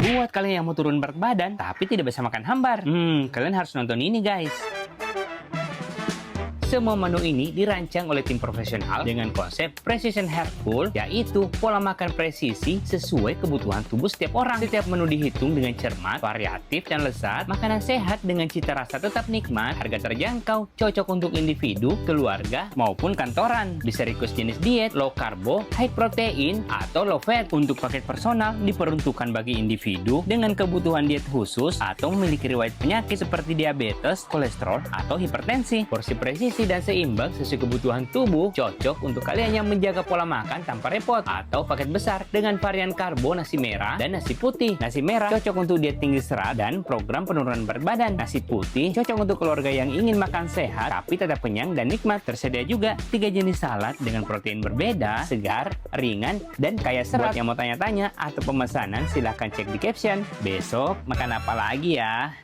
Buat kalian yang mau turun berat badan tapi tidak bisa makan hambar, kalian harus nonton ini guys. Semua menu ini dirancang oleh tim profesional dengan konsep Precision Healthful, yaitu pola makan presisi sesuai kebutuhan tubuh setiap orang. Setiap menu dihitung dengan cermat, variatif, dan lezat. Makanan sehat dengan cita rasa tetap nikmat, harga terjangkau, cocok untuk individu, keluarga, maupun kantoran. Bisa request jenis diet, low karbo, high protein, atau low fat. Untuk paket personal diperuntukkan bagi individu dengan kebutuhan diet khusus atau memiliki riwayat penyakit seperti diabetes, kolesterol, atau hipertensi. Porsi presisi dan seimbang sesuai kebutuhan tubuh, cocok untuk kalian yang menjaga pola makan tanpa repot. Atau paket besar dengan varian karbo nasi merah dan nasi putih. Nasi merah cocok untuk diet tinggi serat dan program penurunan berat badan. Nasi putih cocok untuk keluarga yang ingin makan sehat tapi tetap kenyang dan nikmat. Tersedia juga 3 jenis salad dengan protein berbeda, segar, ringan, dan kaya serat. Buat yang mau tanya-tanya atau pemesanan silahkan cek di caption. Besok makan apa lagi ya?